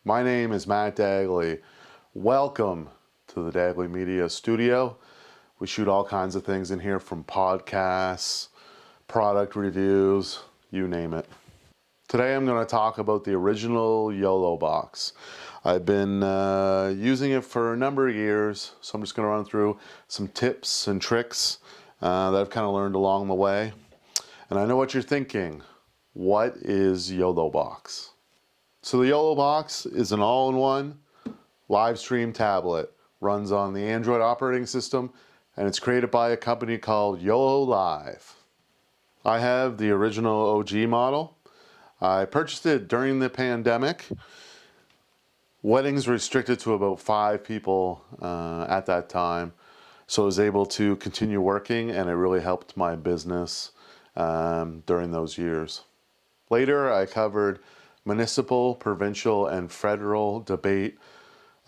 My name is Matt Dagley. Welcome to the Dagley Media Studio. We shoot all kinds of things in here, from podcasts, product reviews, you name it. Today I'm going to talk about the original YoloBox. I've been using it for a number of years, so I'm just going to run through some tips and tricks that I've kind of learned along the way. And I know what you're thinking. What is YoloBox? So the YoloBox is an all-in-one Livestream tablet. Runs on the Android operating system, and it's created by a company called YoloLive. I have the original OG model. I purchased it during the pandemic. Weddings were restricted to about 5 people at that time, so I was able to continue working, and it really helped my business during those years. Later, I covered municipal, provincial, and federal debate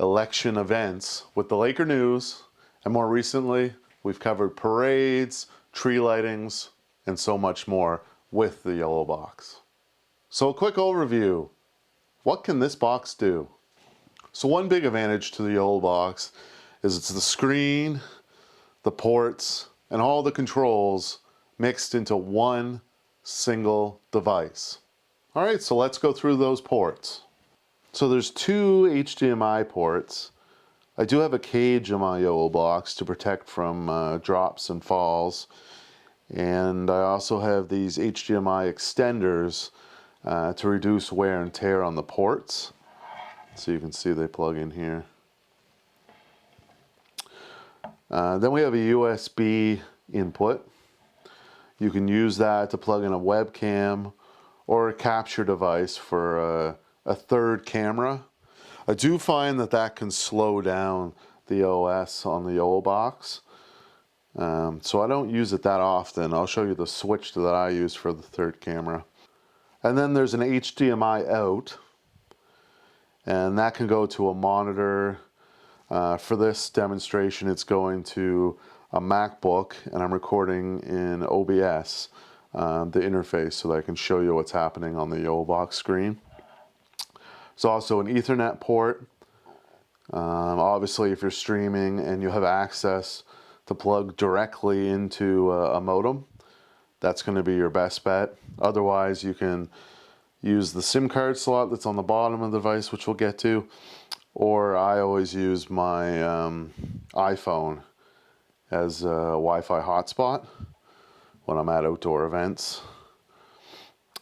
election events with the Laker News, and more recently, we've covered parades, tree lightings, and so much more with the YoloBox. So a quick overview. What can this box do? So one big advantage to the YoloBox is it's the screen, the ports, and all the controls mixed into one single device. All right, so let's go through those ports. So there's 2 HDMI ports. I do have a cage in my YoloBox to protect from drops and falls. And I also have these HDMI extenders to reduce wear and tear on the ports. So you can see they plug in here. Then we have a USB input. You can use that to plug in a webcam or a capture device for a third camera. I do find that that can slow down the OS on the YoloBox. So I don't use it that often. I'll show you the switch that I use for the third camera. And then there's an HDMI out, and that can go to a monitor. For this demonstration, it's going to a MacBook, and I'm recording in OBS, the interface, so that I can show you what's happening on the YoloBox screen. There's also an Ethernet port. Obviously, if you're streaming and you have access to plug directly into a modem, that's going to be your best bet. Otherwise, you can use the SIM card slot that's on the bottom of the device, which we'll get to, or I always use my iPhone as a Wi-Fi hotspot when I'm at outdoor events.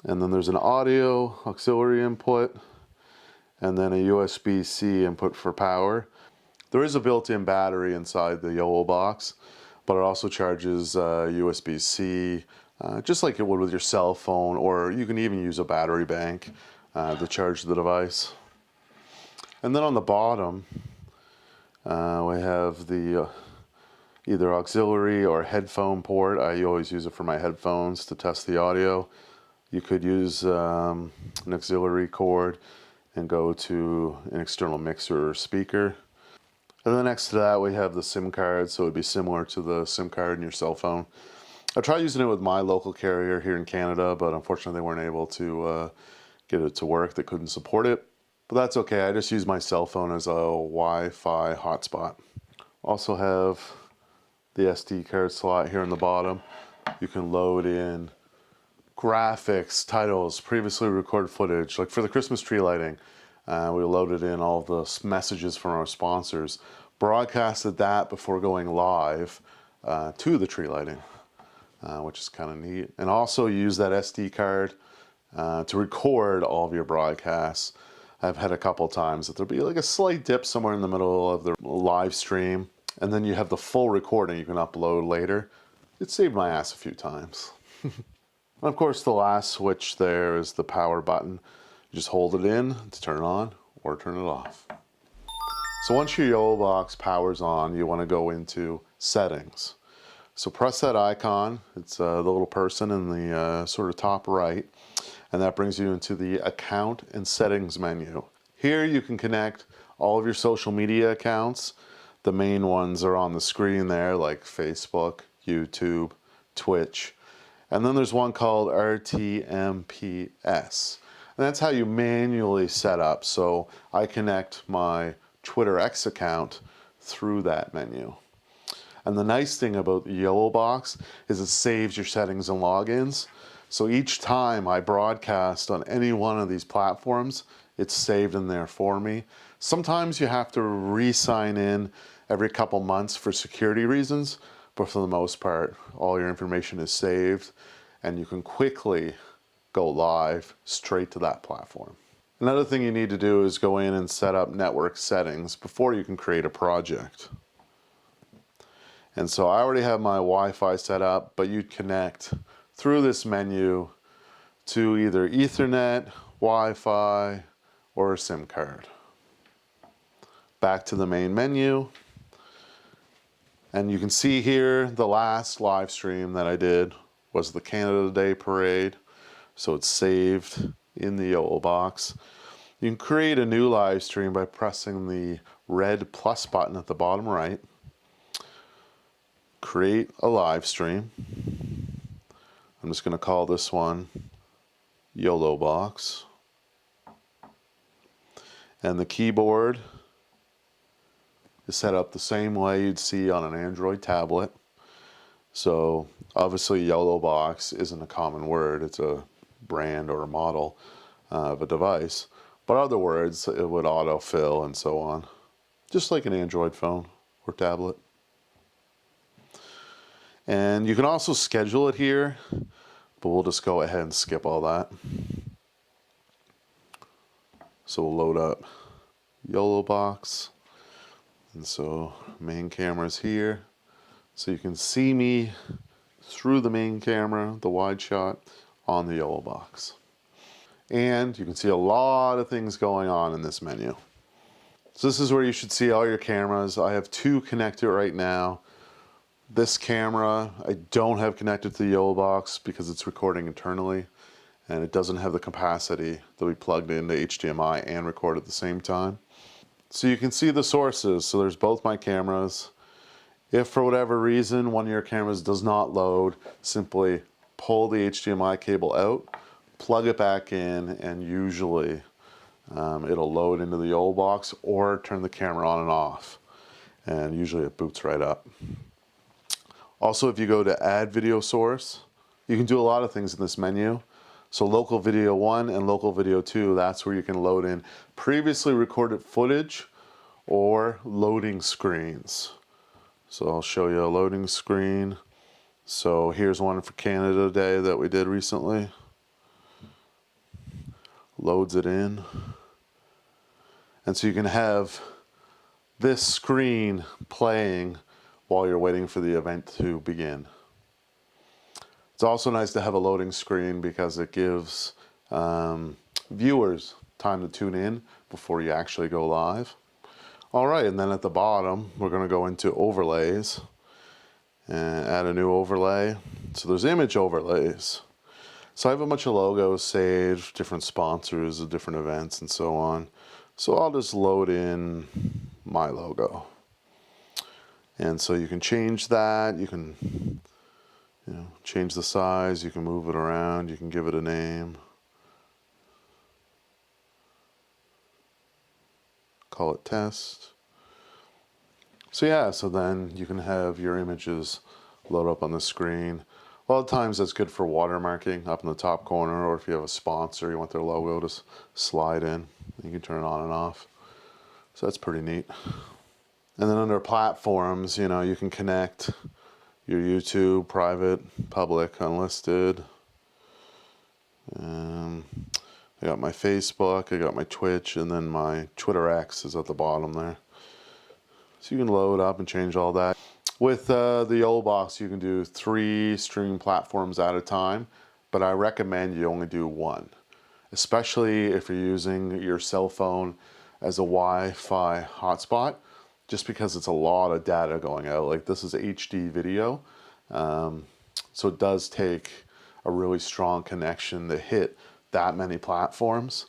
And then there's an audio auxiliary input, and then a USB-C input for power. There is a built-in battery inside the YoloBox, but it also charges USB-C, just like it would with your cell phone, or you can even use a battery bank to charge the device. And then on the bottom, we have the either auxiliary or headphone port. I always use it for my headphones to test the audio. You could use an auxiliary cord and go to an external mixer or speaker. And then next to that we have the SIM card, so it would be similar to the SIM card in your cell phone. I tried using it with my local carrier here in Canada, but unfortunately they weren't able to get it to work. They couldn't support it, but that's okay. I just use my cell phone as a Wi-Fi hotspot. Also have the SD card slot here on the bottom. You can load in graphics, titles, previously recorded footage. Like for the Christmas tree lighting, we loaded in all the messages from our sponsors, broadcasted that before going live to the tree lighting, which is kind of neat. And also use that SD card to record all of your broadcasts. I've had a couple times that there'll be like a slight dip somewhere in the middle of the live stream, and then you have the full recording you can upload later. It saved my ass a few times. And of course, the last switch there is the power button. You just hold it in to turn it on or turn it off. So once your YoloBox powers on, you want to go into settings. So press that icon. It's the little person in the sort of top right, and that brings you into the account and settings menu. Here you can connect all of your social media accounts. The main ones are on the screen there, like Facebook, YouTube, Twitch. And then there's one called RTMPS. And that's how you manually set up. So I connect my Twitter X account through that menu. And the nice thing about the YoloBox is it saves your settings and logins. So each time I broadcast on any one of these platforms, it's saved in there for me. Sometimes you have to re-sign in every couple months for security reasons, but for the most part, all your information is saved and you can quickly go live straight to that platform. Another thing you need to do is go in and set up network settings before you can create a project. And so I already have my Wi-Fi set up, but you'd connect through this menu to either Ethernet, Wi-Fi, or a SIM card. Back to the main menu. And you can see here the last live stream that I did was the Canada Day Parade. So it's saved in the YoloBox. You can create a new live stream by pressing the red plus button at the bottom right. Create a live stream. I'm just going to call this one YoloBox. And the keyboard is set up the same way you'd see on an Android tablet. So obviously YoloBox isn't a common word, it's a brand or a model of a device. But other words, it would autofill and so on. Just like an Android phone or tablet. And you can also schedule it here, but we'll just go ahead and skip all that. So we'll load up YoloBox. And so main camera's here. So you can see me through the main camera, the wide shot, on the YoloBox. And you can see a lot of things going on in this menu. So this is where you should see all your cameras. I have two connected right now. This camera I don't have connected to the YoloBox because it's recording internally and it doesn't have the capacity that we plugged into HDMI and record at the same time. So you can see the sources. So there's both my cameras. If for whatever reason one of your cameras does not load, simply pull the HDMI cable out, plug it back in, and usually it'll load into the YoloBox or turn the camera on and off. And usually it boots right up. Also, if you go to add video source, you can do a lot of things in this menu. So local video 1 and local video 2, that's where you can load in previously recorded footage or loading screens. So I'll show you a loading screen. So here's one for Canada Day that we did recently. Loads it in. And so you can have this screen playing while you're waiting for the event to begin. It's also nice to have a loading screen because it gives viewers time to tune in before you actually go live. All right, and then at the bottom, we're going to go into overlays and add a new overlay. So there's image overlays. So I have a bunch of logos saved, different sponsors of different events and so on. So I'll just load in my logo. And so you can change that, you can change the size, you can move it around, you can give it a name. Call it test. So yeah, so then you can have your images load up on the screen. A lot of times that's good for watermarking up in the top corner, or if you have a sponsor, you want their logo to slide in, you can turn it on and off. So that's pretty neat. And then under platforms, you can connect your YouTube, private, public, unlisted. I got my Facebook, I got my Twitch, and then my Twitter X is at the bottom there. So you can load up and change all that. With the YoloBox, you can do 3 stream platforms at a time, but I recommend you only do 1, especially if you're using your cell phone as a Wi-Fi hotspot, just because it's a lot of data going out. Like this is HD video, so it does take a really strong connection to hit that many platforms.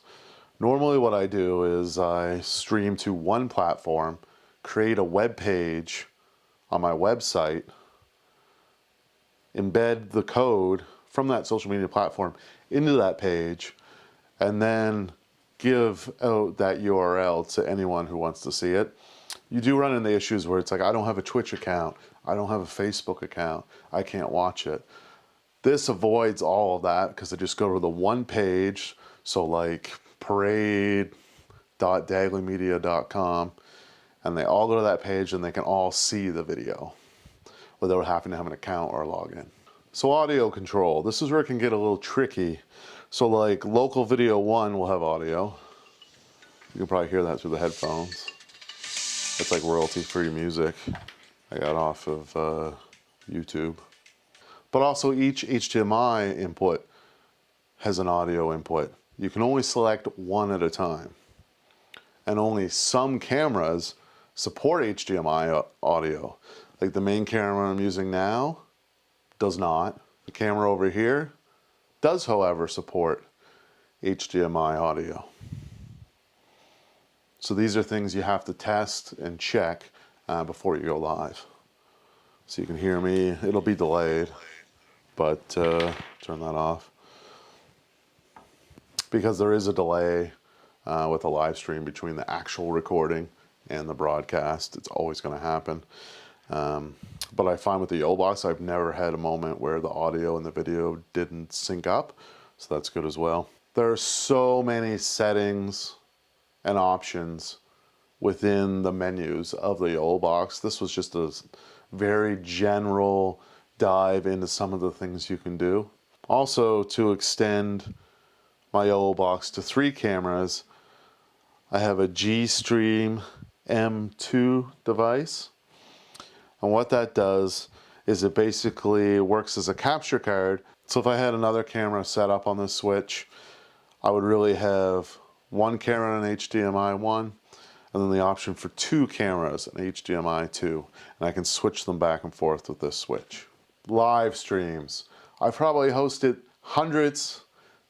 Normally what I do is I stream to one platform, create a web page on my website, embed the code from that social media platform into that page, and then give out that URL to anyone who wants to see it. You do run into issues where it's like, I don't have a Twitch account, I don't have a Facebook account, I can't watch it. This avoids all of that because they just go to the one page, so like parade.dagleymedia.com, and they all go to that page and they can all see the video without having to have an account or log in. So audio control, this is where it can get a little tricky. So like local video 1 will have audio. You can probably hear that through the headphones. It's like royalty-free music I got off of YouTube. But also each HDMI input has an audio input. You can only select one at a time. And only some cameras support HDMI audio. Like the main camera I'm using now does not. The camera over here does, however, support HDMI audio. So these are things you have to test and check before you go live. So you can hear me, it'll be delayed, but turn that off. Because there is a delay with a live stream between the actual recording and the broadcast. It's always going to happen. But I find with the YoloBox, I've never had a moment where the audio and the video didn't sync up. So that's good as well. There are so many settings and options within the menus of the YoloBox. This was just a very general dive into some of the things you can do. Also, to extend my YoloBox to 3 cameras, I have a G-Stream M2 device. And what that does is it basically works as a capture card. So if I had another camera set up on this switch, I would really have one camera on HDMI 1, and then the option for 2 cameras on HDMI 2. And I can switch them back and forth with this switch. Live streams. I've probably hosted hundreds,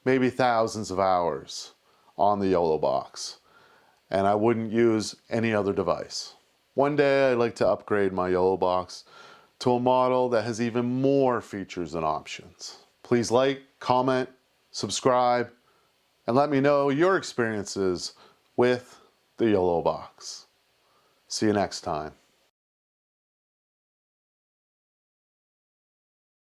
maybe thousands of hours on the YoloBox, and I wouldn't use any other device. One day I'd like to upgrade my YoloBox to a model that has even more features and options. Please like, comment, subscribe, and let me know your experiences with the YoloBox. See you next time.